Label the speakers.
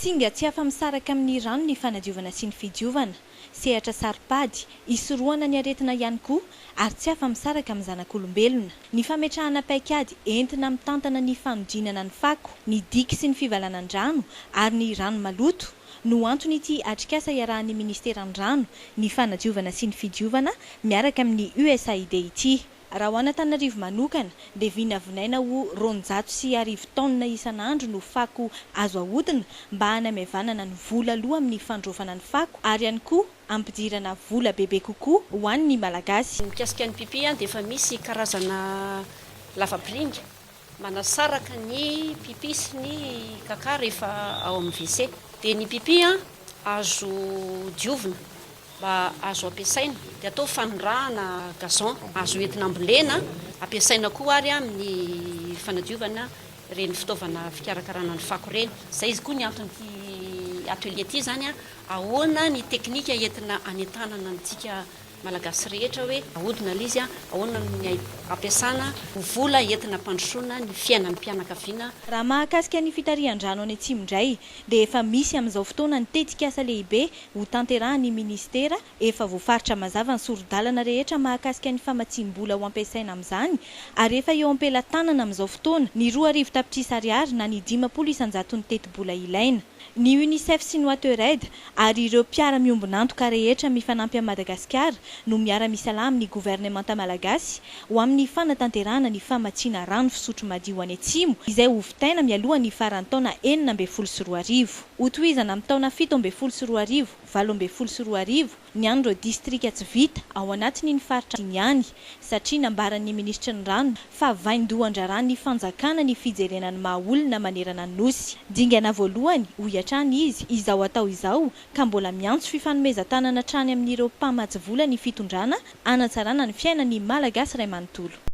Speaker 1: Singa tsy afa-misaraka amin'ny rano ny fanadiovana sy ny fidiovana. Sehatra saripady, isorohana ny aretina ihany koa ary tsy afa-misaraka amin'ny zanak'olombelona. Ny fametrahana paikady entina mitantana ny fanodinana ny fako, ny diky sy ny fivalanan-drano ary ny rano maloto no antony ity atrikasa iarahan'ny Ministeran-drano ny fanadiovana sy ny fidiovana miaraka amin'ny USAID ity. Raha ho an'Antananarivo manokana dia vinavinaina ho 200 taonina isan'andro no fako azo ahodina mba hanamaevanana ny vola aloha amin'ny fandrofana ny fako ary ihany koa ampidirana vola bebe kokoa ho an'ny malagasy.
Speaker 2: Mikasika ny pipi dia efa misy karazana lavapiringa manasaraka ny pipi sy ny kaka rehefa ao amin'ny WC. Dia ny pipi azo diovina mba azo ampiasaina dia atao fanondrahana gazon, azo entina ambolena, ampiasaina koa ary amin'ny fanadiovana reny fitaovana fikarakarana ny fako reny. Izay izy koa ny anton'ity atelier ity zany ahoana ny teknika entina anentanana antsika malagasy rehetra hoe ahodina izy ahoana ny ampiasana vola entina pandrosoana ny fiainan'ny mpianakaviana.
Speaker 1: Raha mahakasika ny fitarihan-drano any Atsimondray dia efa misy amin'izao fotoana ny tetikasa lehibe ho tanterahan'ny ministera efa voafaritra mazava ny soro-dalana rehetra mahakasika ny famatsim-bola ho ampiasaina amin'izany ary efa eo am-pelatanana amin'izao fotoana ny 2,000 tapitrisa ariary na ny 500 ny teti-bola ilaina. Ny UNICEF sy ny Watered ary ireo mpiara-miombonantoka rehetra mifanampy a Madagasikara no miara-misalaha amin'ny gouvernemanta malagasy ho amin'ny fanatanterahana ny famatsiana rano fisotro madio any Atsimo izay hovitaina mialohan'ny faran'ny taona 2024. Hotohizana amin'ny taona 2024, 2024 ny andro distrika tsy vita ao anatiny ny faritra ihany satria nambaran'ny ministra ny rano fa vaindohan-drarany ny fanjakana ny fijerenany mahaolona manerana ny nosy. Dingana voalohany ho iatrany izy izao atao izao ka mbola miantso fifanomezan-tanana hatrany amin'ireo mpamatsy vola ny fitondrana hanatsarana ny fiainan'ny malagasy iray manontolo.